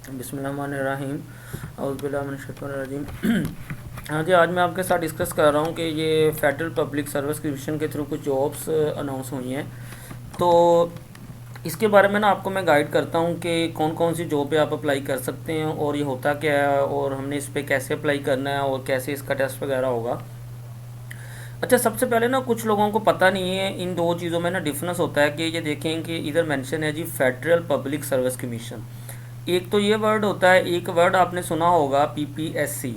बिस्मिल्लाहिर्रहमानिर्रहीम औज़ुबिल्लाहि हाँ जी, आज मैं आपके साथ डिस्कस कर रहा हूँ कि ये फेडरल पब्लिक सर्विस कमीशन के थ्रू कुछ जॉब्स अनाउंस हुई हैं। तो इसके बारे में ना आपको मैं गाइड करता हूँ कि कौन कौन सी जॉब पे आप अप्लाई कर सकते हैं और ये होता क्या है और हमने इस पर कैसे अप्लाई करना है और कैसे इसका टेस्ट वगैरह होगा। अच्छा, सबसे पहले ना कुछ लोगों को पता नहीं है इन दो चीज़ों में ना डिफरेंस होता है कि ये देखें कि इधर मेंशन है जी फेडरल पब्लिक सर्विस कमीशन। एक तो ये वर्ड होता है, एक वर्ड आपने सुना होगा पीपीएससी।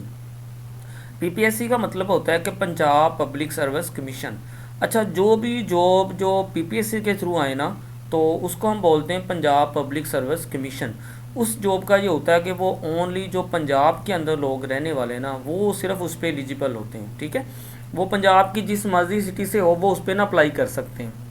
पीपीएससी का मतलब होता है कि पंजाब पब्लिक सर्विस कमीशन। अच्छा, जो भी जॉब जो पीपीएससी के थ्रू आए ना, तो उसको हम बोलते हैं पंजाब पब्लिक सर्विस कमीशन। उस जॉब का ये होता है कि वो ओनली जो पंजाब के अंदर लोग रहने वाले ना, वो सिर्फ उस पर एलिजिबल होते हैं। ठीक है, वो पंजाब की जिस मर्जी सिटी से हो वो उस पर ना अप्लाई कर सकते हैं।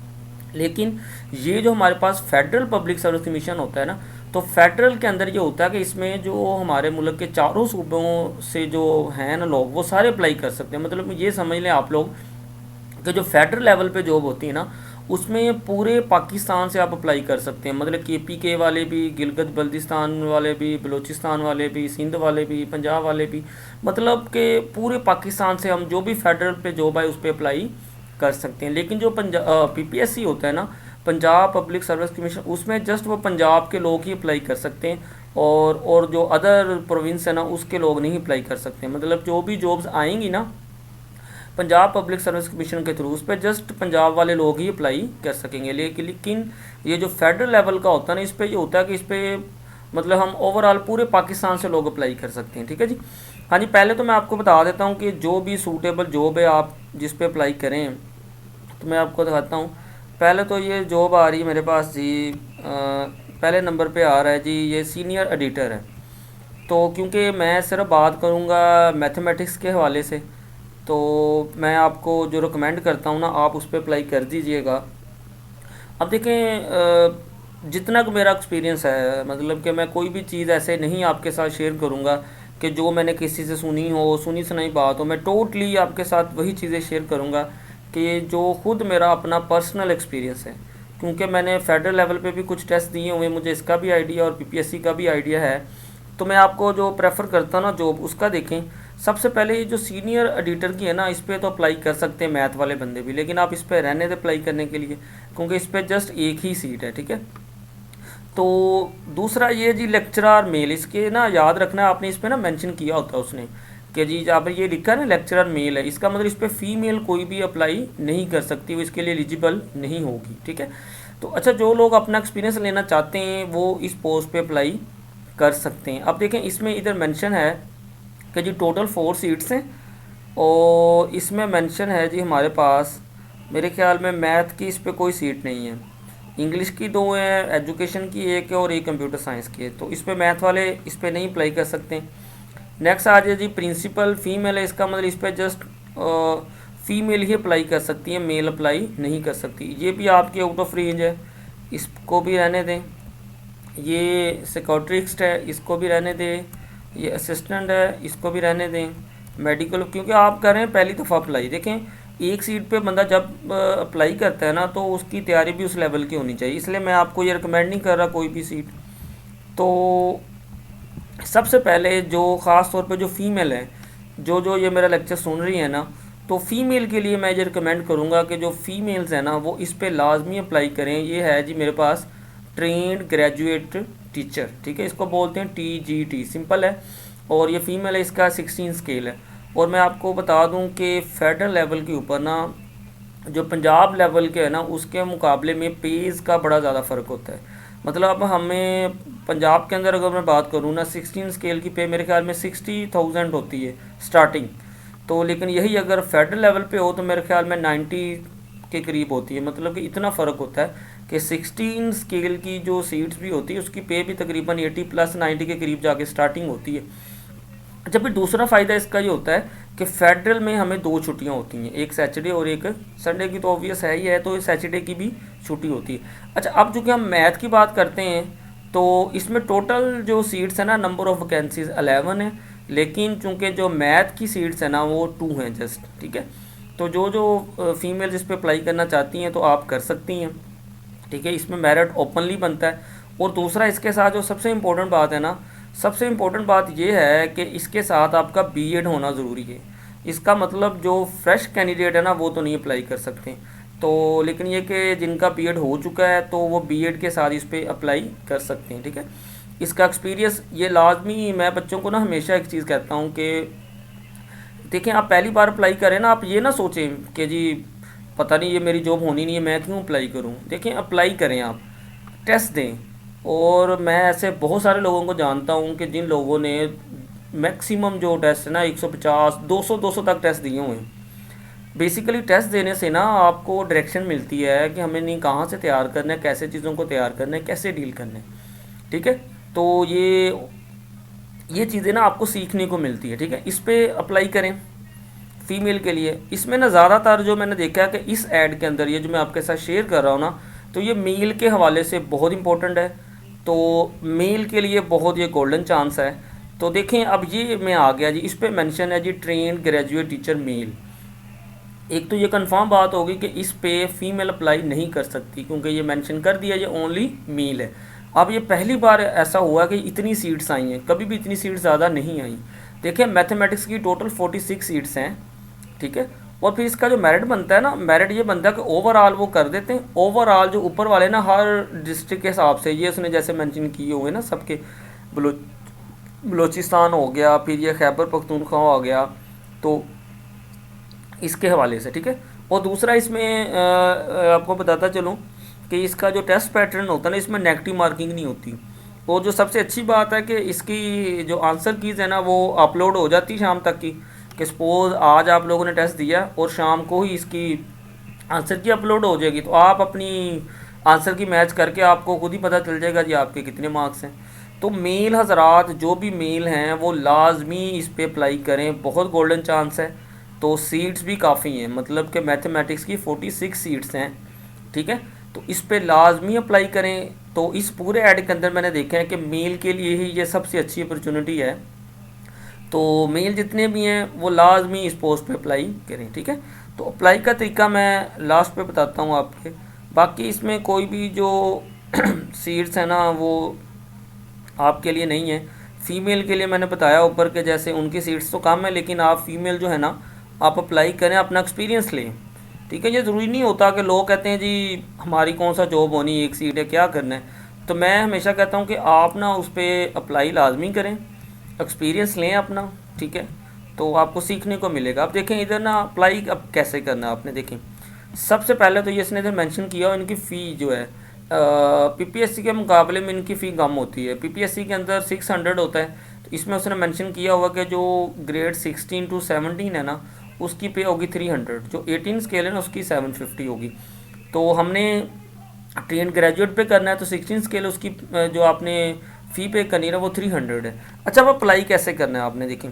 लेकिन ये जो हमारे पास फेडरल पब्लिक सर्विस कमीशन होता है ना, तो फेडरल के अंदर ये होता है कि इसमें जो हमारे मुल्क के चारों सूबों से जो हैं ना लोग, वो सारे अप्लाई कर सकते हैं। मतलब ये समझ लें आप लोग कि जो फेडरल लेवल पे जॉब होती है ना, उसमें पूरे पाकिस्तान से आप अप्लाई कर सकते हैं। मतलब केपीके वाले भी, गिलगित बल्तिस्तान वाले भी, बलूचिस्तान वाले भी, सिंध वाले भी, पंजाब वाले भी, मतलब कि पूरे पाकिस्तान से हम जो भी फेडरल पे जॉब है उस पर अप्लाई कर सकते हैं। लेकिन जो पीपीएससी होता है ना, पंजाब पब्लिक सर्विस कमीशन, उसमें जस्ट वो पंजाब के लोग ही अप्लाई कर सकते हैं और जो अदर प्रोविंस है ना उसके लोग नहीं अप्लाई कर सकते। मतलब जो भी जॉब्स आएंगी ना पंजाब पब्लिक सर्विस कमीशन के थ्रू, उस पर जस्ट पंजाब वाले लोग ही अप्लाई कर सकेंगे। लेकिन ये जो फेडरल लेवल का होता है ना, इस पर ये होता है कि इस पर मतलब हम ओवरऑल पूरे पाकिस्तान से लोग अप्लाई कर सकते हैं। ठीक है जी। हाँ जी, पहले तो मैं आपको बता देता हूँ कि जो भी सूटेबल जॉब है आप जिस पे अप्लाई करें, तो मैं आपको दिखाता हूँ। पहले तो ये जॉब आ रही है मेरे पास जी, पहले नंबर पे आ रहा है जी, ये सीनियर एडिटर है। तो क्योंकि मैं सिर्फ बात करूँगा मैथमेटिक्स के हवाले से, तो मैं आपको जो रिकमेंड करता हूँ ना, आप उस पर अप्लाई कर दीजिएगा। अब देखें, जितना कि मेरा एक्सपीरियंस है, मतलब कि मैं कोई भी चीज़ ऐसे नहीं आपके साथ शेयर करूँगा कि जो मैंने किसी से सुनी सुनाई बात हो। मैं टोटली आपके साथ वही चीज़ें शेयर करूँगा कि जो खुद मेरा अपना पर्सनल एक्सपीरियंस है। क्योंकि मैंने फेडरल लेवल पे भी कुछ टेस्ट दिए हुए, मुझे इसका भी आइडिया और पीपीएससी का भी आइडिया है। तो मैं आपको जो प्रेफर करता हूँ ना जॉब, उसका देखें। सबसे पहले ये जो सीनियर एडिटर की है ना, इस पर तो अप्लाई कर सकते हैं मैथ वाले बंदे भी, लेकिन आप इस पर रहने दें अप्लाई करने के लिए, क्योंकि इस पर जस्ट एक ही सीट है। ठीक है। तो दूसरा ये जी लेक्चरर मेल, इसके ना याद रखना, आपने इस पर ना मेंशन किया होता है उसने कि जी जहाँ पर ये लिखा है ना लेक्चरर मेल है, इसका मतलब इस पर फीमेल कोई भी अप्लाई नहीं कर सकती, वो इसके लिए एलिजिबल नहीं होगी। ठीक है। तो अच्छा, जो लोग अपना एक्सपीरियंस लेना चाहते हैं वो इस पोस्ट पे अप्लाई कर सकते हैं। अब देखें, इसमें इधर मेंशन है कि जी टोटल 4 सीट्स हैं और इसमें मेंशन है जी हमारे पास, मेरे ख्याल में मैथ की इस पर कोई सीट नहीं है, इंग्लिश की 2 है, एजुकेशन की 1 है और एक कंप्यूटर साइंस की है। तो इस पर मैथ वाले इस पर नहीं अप्लाई कर सकते। नेक्स्ट आ जाए जी प्रिंसिपल, फीमेल है, इसका मतलब इस पर जस्ट फीमेल ही अप्लाई कर सकती है, मेल अप्लाई नहीं कर सकती। ये भी आपके आउट ऑफ रेंज है, इसको भी रहने दें। ये सिक्योरिस्ट है, इसको भी रहने दें। ये असिस्टेंट है, इसको भी रहने दें। मेडिकल, क्योंकि आप कर रहे हैं पहली दफ़ा अप्लाई, देखें एक सीट पे बंदा जब अप्लाई करता है ना, तो उसकी तैयारी भी उस लेवल की होनी चाहिए। इसलिए मैं आपको ये रिकमेंड नहीं कर रहा कोई भी सीट। तो सबसे पहले जो ख़ास तौर पे जो फीमेल है, जो जो ये मेरा लेक्चर सुन रही है ना, तो फीमेल के लिए मैं ये रिकमेंड करूँगा कि जो फीमेल्स हैं ना वो इस पे लाजमी अप्लाई करें। ये है जी मेरे पास ट्रेंड ग्रेजुएट टीचर। ठीक है, इसको बोलते हैं TGT, सिंपल है। और ये फीमेल है, इसका 16 स्केल है। और मैं आपको बता दूं कि फेडरल लेवल के ऊपर ना जो पंजाब लेवल के है ना, उसके मुकाबले में पेज का बड़ा ज़्यादा फ़र्क होता है। मतलब अब हमें पंजाब के अंदर अगर मैं बात करूँ ना, 16 स्केल की पे मेरे ख्याल में 60,000 होती है स्टार्टिंग। तो लेकिन यही अगर फेडरल लेवल पे हो तो मेरे ख्याल में 90 के करीब होती है। मतलब कि इतना फ़र्क होता है कि 16 स्केल की जो सीट्स भी होती है उसकी पे भी तकरीबन 80 प्लस 90 के करीब जाके स्टार्टिंग होती है। जब भी दूसरा फ़ायदा इसका ये होता है कि फेडरल में हमें 2 छुट्टियां होती हैं, एक सैटरडे और एक संडे की, तो ऑब्वियस है ही है, तो सैटरडे की भी छुट्टी होती है। अच्छा, अब चूँकि हम मैथ की बात करते हैं, तो इसमें टोटल जो सीट्स है ना, नंबर ऑफ़ वैकेंसीज 11 है। लेकिन चूँकि जो मैथ की सीट्स है ना वो 2 हैं जस्ट। ठीक है। तो जो जो फीमेल इस पर अप्लाई करना चाहती हैं तो आप कर सकती हैं। ठीक है, इसमें मेरिट ओपनली बनता है। और दूसरा इसके साथ जो सबसे इम्पोर्टेंट बात है ना, सबसे इम्पोर्टेंट बात ये है कि इसके साथ आपका बीएड होना ज़रूरी है। इसका मतलब जो फ्रेश कैंडिडेट है ना वो तो नहीं अप्लाई कर सकते, तो लेकिन ये कि जिनका बीएड हो चुका है तो वो बीएड के साथ इस पर अप्लाई कर सकते हैं, ठीक है। इसका एक्सपीरियंस ये लाजमी, मैं बच्चों को ना हमेशा एक चीज़ कहता हूँ कि देखें, आप पहली बार अप्लाई करें ना, आप ये ना सोचें कि जी पता नहीं ये मेरी जॉब होनी नहीं है, मैं क्यों अप्लाई करूं। देखें, अप्लाई करें, आप टेस्ट दें। और मैं ऐसे बहुत सारे लोगों को जानता हूं कि जिन लोगों ने मैक्सिमम जो टेस्ट है ना 150 200 तक टेस्ट दिए हुए हैं। बेसिकली टेस्ट देने से ना आपको डायरेक्शन मिलती है कि हमें नहीं कहाँ से तैयार करना है, कैसे चीज़ों को तैयार करना है, कैसे डील करना है, ठीक है। तो ये चीज़ें ना आपको सीखने को मिलती है, ठीक है। इस पर अप्लाई करें फीमेल के लिए। इसमें ना ज़्यादातर जो मैंने देखा है कि इस ऐड के अंदर ये जो मैं आपके साथ शेयर कर रहा हूँ ना, तो ये मेल के हवाले से बहुत इंपॉर्टेंट है। तो मेल के लिए बहुत ये गोल्डन चांस है। तो देखें, अब ये मैं आ गया जी, इस पर मेंशन है जी ट्रेंड ग्रेजुएट टीचर मेल। एक तो ये कंफर्म बात होगी कि इस पे फीमेल अप्लाई नहीं कर सकती, क्योंकि ये मेंशन कर दिया ये ओनली मेल है। अब ये पहली बार ऐसा हुआ कि इतनी सीट्स आई हैं, कभी भी इतनी सीट्स ज़्यादा नहीं आई। देखिए, मैथमेटिक्स की टोटल 46 सीट्स हैं, ठीक है। और फिर इसका जो मेरिट बनता है ना, मेरिट ये बनता है कि ओवरऑल वो कर देते हैं। ओवरऑल जो ऊपर वाले ना हर डिस्ट्रिक्ट के हिसाब से, ये उसने जैसे मेंशन किए हुए ना सबके, बलूचिस्तान हो गया, फिर ये खैबर पख्तूनख्वा हो गया, तो इसके हवाले से, ठीक है। और दूसरा इसमें आपको बताता चलूँ कि इसका जो टेस्ट पैटर्न होता है ना, इसमें नेगेटिव मार्किंग नहीं होती। और जो सबसे अच्छी बात है कि इसकी जो आंसर कीज़ है ना वो अपलोड हो जाती शाम तक की, कि सपोज आज आप लोगों ने टेस्ट दिया और शाम को ही इसकी आंसर की अपलोड हो जाएगी, तो आप अपनी आंसर की मैच करके आपको खुद ही पता चल जाएगा जी आपके कितने मार्क्स हैं। तो मेल हजरात जो भी मेल हैं वो लाजमी इस पर अप्लाई करें, बहुत गोल्डन चांस है। तो सीट्स भी काफ़ी हैं, मतलब कि मैथमेटिक्स की 46 सीट्स हैं, ठीक है। तो इस पे लाजमी अप्लाई करें। तो इस पूरे ऐड के अंदर मैंने देखा है कि मेल के लिए ही ये सबसे अच्छी अपॉर्चुनिटी है। तो मेल जितने भी हैं वो लाजमी इस पोस्ट पे अप्लाई करें, ठीक है। तो अप्लाई का तरीका मैं लास्ट पे बताता हूँ आपके। बाकी इसमें कोई भी जो सीट्स हैं ना वो आपके लिए नहीं है। फ़ीमेल के लिए मैंने बताया ऊपर के जैसे उनकी सीट्स तो कम है, लेकिन आप फीमेल जो है ना आप अप्लाई करें, अपना एक्सपीरियंस लें, ठीक है। ये ज़रूरी नहीं होता कि लोग कहते हैं जी हमारी कौन सा जॉब होनी, एक सीट है, क्या करना है। तो मैं हमेशा कहता हूँ कि आप ना उस पर अप्लाई लाजमी करें, एक्सपीरियंस लें अपना, ठीक है। तो आपको सीखने को मिलेगा। अब देखें इधर ना अप्लाई अब कैसे करना है आपने, देखें सबसे पहले तो ये इसने इधर मेंशन किया और इनकी फ़ी जो है पीपीएससी के मुकाबले में इनकी फ़ी कम होती है। पीपीएससी के अंदर 600 होता है, तो इसमें उसने मेंशन किया हुआ कि जो ग्रेड 16 to 17 है ना उसकी पे होगी 300, जो 18 स्केल है ना उसकी 750 होगी। तो हमने ट्रेन ग्रेजुएट पे करना है तो 16 स्केल उसकी जो आपने फ़ी पे करनी है वो 300 है। अच्छा, अब अप्लाई कैसे करना है आपने, देखें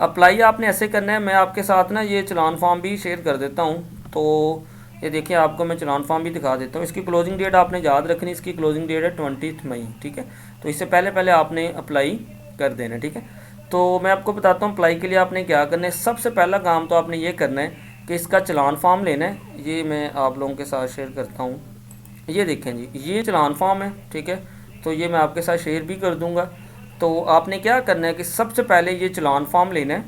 अप्लाई आपने ऐसे करना है। मैं आपके साथ ना ये चलान फॉर्म भी शेयर कर देता हूँ। तो ये देखिए, आपको मैं चलान फॉर्म भी दिखा देता हूँ। इसकी क्लोजिंग डेट आपने याद रखनी, इसकी क्लोजिंग डेट है 20 मई, ठीक है। तो इससे पहले पहले आपने अप्लाई कर देना, ठीक है। तो मैं आपको बताता हूँ अप्लाई के लिए आपने क्या करना है। सबसे पहला काम तो आपने ये करना है कि इसका चलान फॉर्म लेना है। ये मैं आप लोगों के साथ शेयर करता हूँ। ये देखें जी, ये चलान फॉर्म है, ठीक है। तो ये मैं आपके साथ शेयर भी कर दूँगा। तो आपने क्या करना है कि सबसे पहले ये चलान फॉर्म लेना है,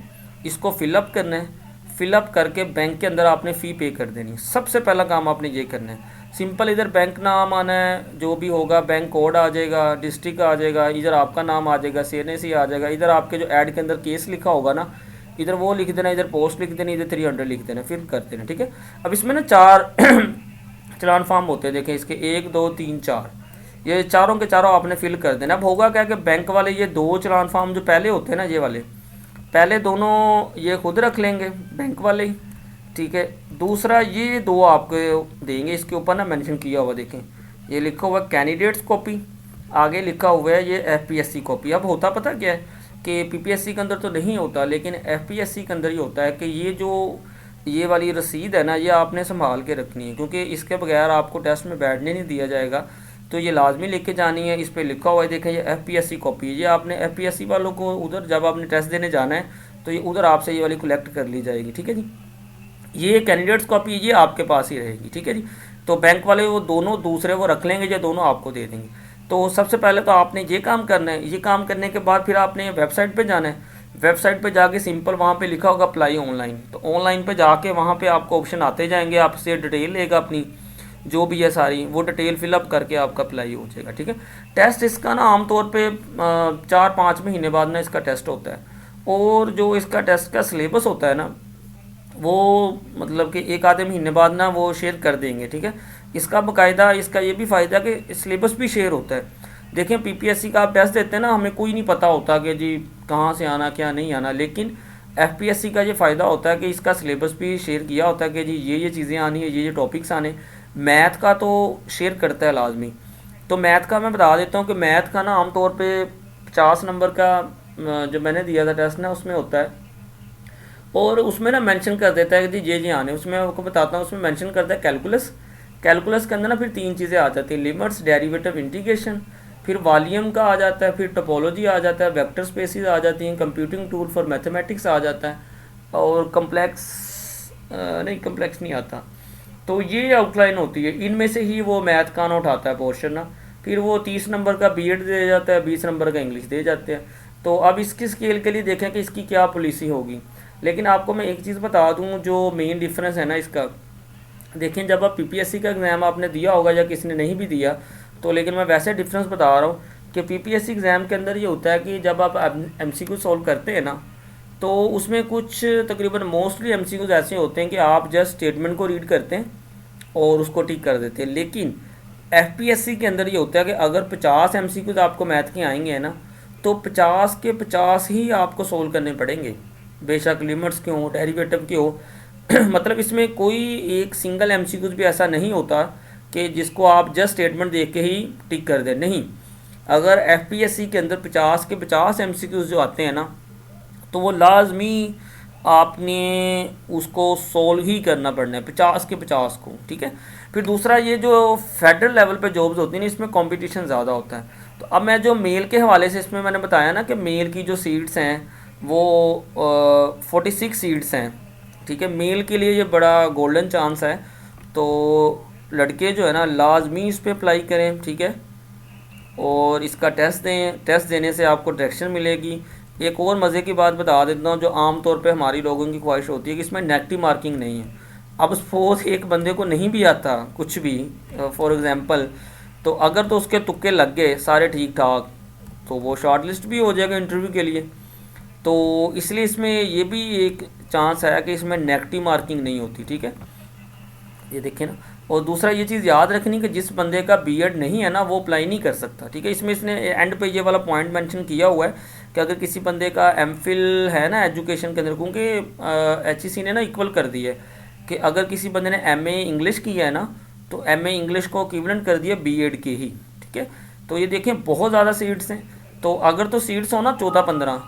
इसको फिलअप करना है। फिलअप करके बैंक के अंदर आपने फ़ी पे कर देनी है। सबसे पहला काम आपने ये करना है। सिंपल, इधर बैंक नाम आना है, जो भी होगा बैंक कोड आ जाएगा, डिस्ट्रिक्ट आ जाएगा, इधर आपका नाम आ जाएगा, CNC आ जाएगा, इधर आपके जो ऐड के अंदर केस लिखा होगा ना इधर वो लिख देना, इधर पोस्ट लिख देना, इधर 300 लिख देना, फिर कर देना, ठीक है। अब इसमें ना 4 चलान फॉर्म होते हैं, देखें इसके 1 2 3 4, ये चारों के चारों आपने फिल कर देना। अब होगा क्या कि बैंक वाले ये 2 चलान फॉर्म जो पहले होते हैं ना, ये वाले पहले दोनों ये खुद रख लेंगे बैंक वाले ही, ठीक है। दूसरा ये 2 आपको देंगे, इसके ऊपर ना मेंशन किया हुआ देखें, ये लिखा हुआ कैंडिडेट्स कॉपी, आगे लिखा हुआ है ये FPSC कॉपी। अब होता पता क्या है कि PPSC के अंदर तो नहीं होता, लेकिन FPSC के अंदर ही होता है कि ये जो ये वाली रसीद है ना ये आपने संभाल के रखनी है, क्योंकि इसके बगैर आपको टेस्ट में बैठने नहीं दिया जाएगा। तो ये लाजमी लेके जानी है। इस पर लिखा हुआ है देखें, ये FPSC कॉपी है। ये आपने FPSC वालों को उधर जब आपने टेस्ट देने जाना है तो ये उधर आपसे ये वाली कलेक्ट कर ली जाएगी, ठीक है जी। ये कैंडिडेट्स कॉपी ये आपके पास ही रहेगी, ठीक है जी। तो बैंक वाले वो दोनों दूसरे वो रख लेंगे, ये दोनों आपको दे देंगे। तो सबसे पहले तो आपने ये काम करना है। ये काम करने के बाद फिर आपने वेबसाइट पे जाना है। वेबसाइट पे जाके सिंपल वहाँ पे लिखा होगा अप्लाई ऑनलाइन, तो ऑनलाइन पे जाके वहाँ पे आपको ऑप्शन आते जाएंगे, आपसे डिटेल लेगा अपनी जो भी है सारी, वो डिटेल फिलअप करके आपका अप्लाई हो जाएगा। ठीक है। टेस्ट इसका ना आमतौर पे 4-5 महीने बाद ना इसका टेस्ट होता है। और जो इसका टेस्ट का सिलेबस होता है ना, वो मतलब कि 1 आधे महीने बाद ना वो शेयर कर देंगे। ठीक है। इसका बाकायदा इसका ये भी फ़ायदा है कि सिलेबस भी शेयर होता है। देखें पीपीएससी का आप टेस्ट देते हैं ना, हमें कोई नहीं पता होता कि जी कहाँ से आना क्या नहीं आना, लेकिन एफपीएससी का ये फ़ायदा होता है कि इसका सिलेबस भी शेयर किया होता है कि जी ये चीज़ें आनी है, ये टॉपिक्स आने। मैथ का तो शेयर करता है लाजमी। तो मैथ का मैं बता देता हूँ कि मैथ का ना आमतौर पे 50 नंबर का जो मैंने दिया था टेस्ट ना, उसमें होता है। और उसमें ना मेंशन कर देता है कि जी ये आने। उसमें आपको बताता हूँ, उसमें मेंशन करता है कैलकुलस। कैलकुलस के अंदर ना फिर 3 चीज़ें आ जाती हैं, लिमिट्स, डेरिवेटिव, इंटीग्रेशन। फिर वॉल्यूम का आ जाता है, फिर टोपोलॉजी आ जाता है, वेक्टर स्पेसिस आ जाती हैं, कंप्यूटिंग टूल फॉर मैथमेटिक्स आ जाता है, और कम्प्लेक्स नहीं आता। तो ये आउटलाइन होती है, इनमें से ही वो मैथ का ना उठाता है पोर्शन ना। फिर वो 30 नंबर का बीएड दे जाता है, 20 नंबर का इंग्लिश दे जाते हैं। तो अब इसकी स्केल के लिए देखें कि इसकी क्या पॉलिसी होगी। लेकिन आपको मैं एक चीज़ बता दूं, जो मेन डिफरेंस है ना इसका, देखें जब आप पीपीएससी का एग्ज़ाम आपने दिया होगा या किसी ने नहीं भी दिया, तो लेकिन मैं वैसे डिफरेंस बता रहा हूँ कि पीपीएससी एग्ज़ाम के अंदर ये होता है कि जब आप एमसीक्यू सॉल्व करते हैं ना, तो उसमें कुछ तकरीबन मोस्टली एमसीक्यूज ऐसे होते हैं कि आप जस्ट स्टेटमेंट को रीड करते हैं और उसको टिक कर देते हैं। लेकिन एफपीएससी के अंदर ये होता है कि अगर 50 एमसीक्यूज आपको मैथ के आएंगे ना, तो 50 के 50 ही आपको सोल्व करने पड़ेंगे, बेशक लिमिट्स के हो, डेरिवेटिव के हो। मतलब इसमें कोई एक सिंगल एमसीक्यूज भी ऐसा नहीं होता कि जिसको आप जस्ट स्टेटमेंट देख के ही टिक कर दें, नहीं। अगर एफपीएससी के अंदर 50 के 50 एमसीक्यूज जो आते हैं ना, तो वो लाजमी आपने उसको सोल्व ही करना पड़ना है 50 के 50 को। ठीक है। फिर दूसरा, ये जो फेडरल लेवल पे जॉब्स होती हैं ना, इसमें कंपटीशन ज़्यादा होता है। तो अब मैं जो मेल के हवाले से, इसमें मैंने बताया ना कि मेल की जो सीट्स हैं वो 46 सीट्स हैं। ठीक है। मेल के लिए ये बड़ा गोल्डन चांस है। तो लड़के जो है ना लाजमी इस पर अप्लाई करें। ठीक है। और इसका टेस्ट दें, टेस्ट देने से आपको डायरेक्शन मिलेगी। एक और मज़े की बात बता देता हूँ, जो आम तौर पे हमारी लोगों की ख्वाहिश होती है कि इसमें नेगेटिव मार्किंग नहीं है। अब सपोज एक बंदे को नहीं भी आता कुछ भी, फॉर एग्ज़ाम्पल, तो अगर तो उसके तुक्के लग गए सारे ठीक ठाक, तो वो शॉर्ट लिस्ट भी हो जाएगा इंटरव्यू के लिए। तो इसलिए इसमें ये भी एक चांस है कि इसमें नेगेटिव मार्किंग नहीं होती। ठीक है। ये देखें ना। और दूसरा ये चीज़ याद रखनी कि जिस बंदे का बीएड नहीं है ना, वो अप्लाई नहीं कर सकता। ठीक है। इसमें इसने एंड पे ये वाला पॉइंट मेंशन किया हुआ है कि अगर किसी बंदे का एमफिल है ना एजुकेशन के अंदर, क्योंकि एचईसी ने ना इक्वल कर दी है कि अगर किसी बंदे ने एमए इंग्लिश किया है ना, तो एमए इंग्लिश को इक्विवेलेंट कर दिया बीएड के ही। ठीक है। तो ये देखें बहुत ज़्यादा सीट्स हैं। तो अगर तो सीट्स हो ना 14-15,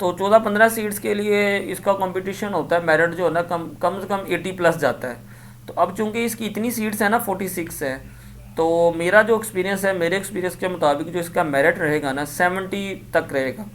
तो 14-15 सीट्स के लिए इसका कंपटीशन होता है, मेरिट जो है ना कम से कम 80+ जाता है। तो अब चूंकि इसकी इतनी सीट्स हैं ना 46 है, तो मेरा जो एक्सपीरियंस है, मेरे एक्सपीरियंस के मुताबिक जो इसका मेरिट रहेगा ना 70 तक रहेगा।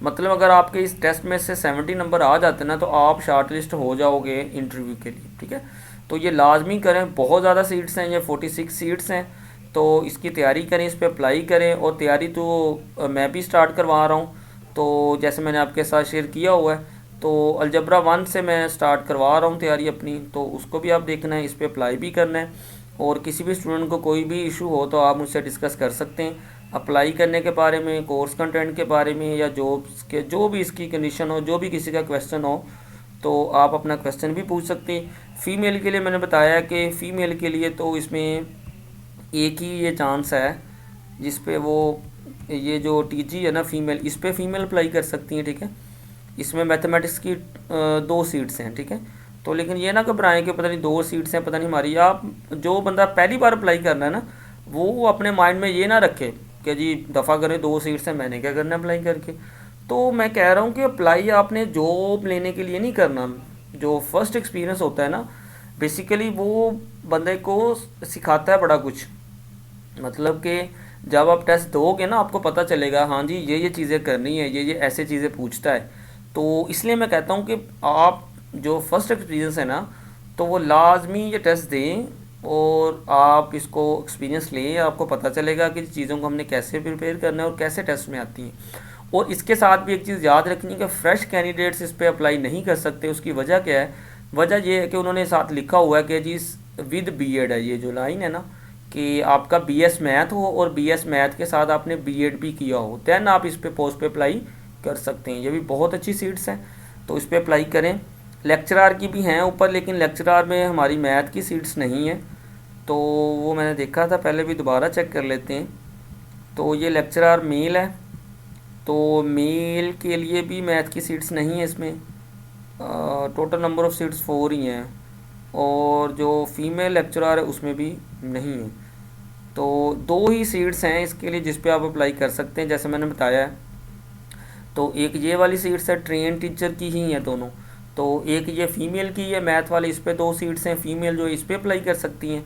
मतलब अगर आपके इस टेस्ट में से 70 नंबर आ जाते हैं ना, तो आप शार्ट लिस्ट हो जाओगे इंटरव्यू के लिए। ठीक है। तो ये लाजमी करें, बहुत ज़्यादा सीट्स हैं, ये 46 सीट्स हैं। तो इसकी तैयारी करें, इस पर अप्लाई करें। और तैयारी तो मैं भी स्टार्ट करवा रहा हूँ, तो जैसे मैंने आपके साथ शेयर किया हुआ है, तो अलजबरा 1 से मैं स्टार्ट करवा रहा हूँ तैयारी अपनी, तो उसको भी आप देखना है, इस पर अप्लाई भी करना है। और किसी भी स्टूडेंट को कोई भी इशू हो तो आप मुझसे डिस्कस कर सकते हैं, अप्लाई करने के बारे में, कोर्स कंटेंट के बारे में, या जॉब्स के जो भी इसकी कंडीशन हो, जो भी किसी का क्वेश्चन हो, तो आप अपना क्वेश्चन भी पूछ सकते हैं। फ़ीमेल के लिए मैंने बताया कि फ़ीमेल के लिए तो इसमें एक ही ये चांस है जिस पे वो ये जो टीजी है ना फ़ीमेल, इस पर फ़ीमेल अप्लाई कर सकती हैं। ठीक है। इसमें मैथमेटिक्स की 2 सीट्स हैं। ठीक है। तो लेकिन ये ना घबराएं कि पता नहीं 2 सीट्स हैं, पता नहीं हमारी। आप जो बंदा पहली बार अप्लाई करना है ना, वो अपने माइंड में ये ना रखे कि जी दफ़ा करें 2 सीट्स हैं, मैंने क्या करना अप्लाई करके। तो मैं कह रहा हूँ कि अप्लाई आपने जॉब लेने के लिए नहीं करना। जो फर्स्ट एक्सपीरियंस होता है ना, बेसिकली वो बंदे को सिखाता है बड़ा कुछ। मतलब कि जब आप टेस्ट दोगे ना, आपको पता चलेगा हाँ जी ये चीज़ें करनी है, ये ऐसे चीज़ें पूछता है। तो इसलिए मैं कहता हूँ कि आप जो फर्स्ट एक्सपीरियंस है ना, तो वो लाजमी ये टेस्ट दें। और आप इसको एक्सपीरियंस लें, आपको पता चलेगा कि चीज़ों को हमने कैसे प्रिपेयर करना है और कैसे टेस्ट में आती हैं। और इसके साथ भी एक चीज़ याद रखनी है कि फ्रेश कैंडिडेट्स इस पर अप्लाई नहीं कर सकते। उसकी वजह क्या है? वजह ये है कि उन्होंने साथ लिखा हुआ है कि जी विद बीएड है, ये जो लाइन है ना, कि आपका बीएस मैथ हो और बीएस मैथ के साथ आपने बीएड भी किया हो, देन आप इस पे पोस्ट पे अप्लाई कर सकते हैं। ये भी बहुत अच्छी सीट्स हैं, तो इस पे अप्लाई करें। लेक्चरार की भी हैं ऊपर, लेकिन लेक्चरार में हमारी मैथ की सीट्स नहीं है, तो वो मैंने देखा था पहले भी, दोबारा चेक कर लेते हैं। तो ये लेक्चरार मेल है, तो मेल के लिए भी मैथ की सीट्स नहीं है इसमें। टोटल नंबर ऑफ़ सीट्स 4 ही हैं, और जो फीमेल लेक्चरर है उसमें भी नहीं है। तो 2 ही सीट्स हैं इसके लिए जिस पे आप अप्लाई कर सकते हैं, जैसे मैंने बताया है। तो एक ये वाली सीट्स है, ट्रेन टीचर की ही हैं दोनों। तो एक ये फीमेल की है मैथ वाली, इस पे 2 सीट्स हैं फीमेल जो इस पे अप्लाई कर सकती हैं।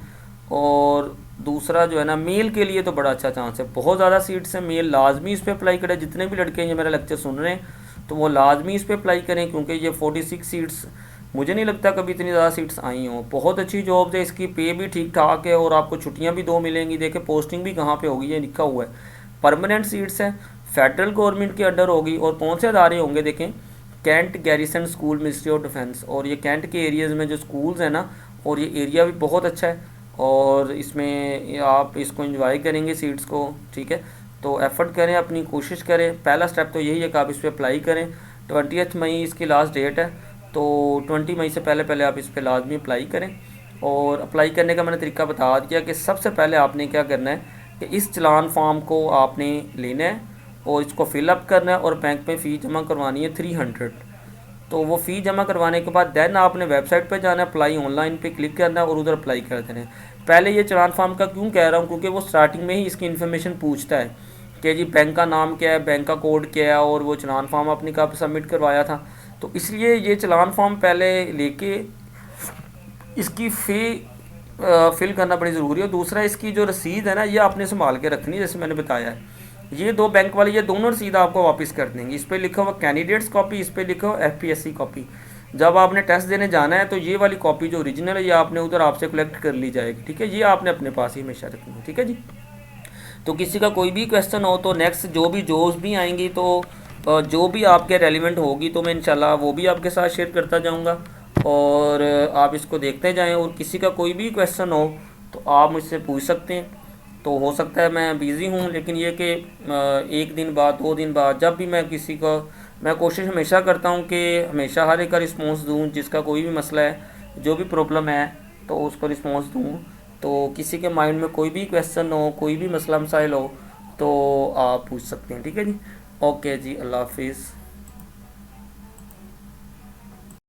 और दूसरा जो है ना, मेल के लिए तो बड़ा अच्छा चांस है, बहुत ज़्यादा सीट्स हैं। मेल लाजमी इस पे अप्लाई करें, जितने भी लड़के ये मेरा लेक्चर सुन रहे हैं तो वो लाजमी इस पे अप्लाई करें, क्योंकि ये 46 सीट्स, मुझे नहीं लगता कभी इतनी ज़्यादा सीट्स आई हों। बहुत अच्छी जॉब है, इसकी पे भी ठीक ठाक है और आपको छुट्टियां भी 2 मिलेंगी। देखें पोस्टिंग भी कहाँ पे होगी, ये लिखा हुआ है, परमानेंट सीट्स है, फेडरल गवर्नमेंट के अंडर होगी। और कौन से अदारे होंगे देखें, cantt garrison school, ministry of defence. और ये कैंट के एरियाज़ में जो स्कूल्स हैं ना, और ये एरिया भी बहुत अच्छा है, और इसमें आप इसको एंजॉय करेंगे सीट्स को, ठीक है। तो एफर्ट करें, अपनी कोशिश करें। पहला स्टेप तो यही है कि आप इस पर अप्लाई करें। 20 मई इसकी लास्ट डेट है, तो 20 मई से पहले पहले आप इस पर लाजमी अप्लाई करें। और अप्लाई करने का मैंने तरीका बता दिया कि सबसे पहले आपने क्या करना है कि इस चलान फॉर्म को आपने लेना है और इसको फिलअप करना है, और बैंक में फ़ी जमा करवानी है 300। तो वो फ़ी जमा करवाने के बाद देन आपने वेबसाइट पे जाना है, अप्लाई ऑनलाइन पे क्लिक करना है और उधर अप्लाई कर देना है। पहले ये चलान फॉर्म का क्यों कह रहा हूँ, क्योंकि वो स्टार्टिंग में ही इसकी इन्फॉर्मेशन पूछता है कि जी बैंक का नाम क्या है, बैंक का कोड क्या है, और वो चलान फॉर्म आपने कब सबमिट करवाया था। तो इसलिए ये चलान फॉर्म पहले लेके इसकी फ़ी फिल करना बड़ी ज़रूरी है। दूसरा, इसकी जो रसीद है ना, ये आपने संभाल के रखनी है, जैसे मैंने बताया है। ये 2 बैंक वाली, ये दोनों रसीद आपको वापस कर देंगे। इस पर लिखा हुआ कैंडिडेट्स कॉपी, इस पर लिखा हुआ एफपीएससी कॉपी। जब आपने टेस्ट देने जाना है तो ये वाली कॉपी जो ओरिजिनल है, ये आपने उधर आपसे कलेक्ट कर ली जाएगी, ठीक है। ये आपने अपने पास ही हमेशा रखनी है, ठीक है जी। तो किसी का कोई भी क्वेश्चन हो तो नेक्स्ट जो भी जॉब्स भी आएंगी, तो जो भी आपके रेलिवेंट होगी तो मैं इंशाल्लाह वो भी आपके साथ शेयर करता जाऊंगा, और आप इसको देखते जाएं। और किसी का कोई भी क्वेश्चन हो तो आप मुझसे पूछ सकते हैं। तो हो सकता है मैं बिज़ी हूँ, लेकिन ये कि 1 दिन बाद 2 दिन बाद जब भी मैं किसी का, मैं कोशिश हमेशा करता हूँ कि हमेशा हर एक का रिस्पॉन्स दूँ, जिसका कोई भी मसला है, जो भी प्रॉब्लम है, तो उसको रिस्पॉन्स दूँ। तो किसी के माइंड में कोई भी क्वेश्चन हो, कोई भी मसला मसाइल हो, तो आप पूछ सकते हैं, ठीक है जी। ओके जी, अल्लाह हाफिज़।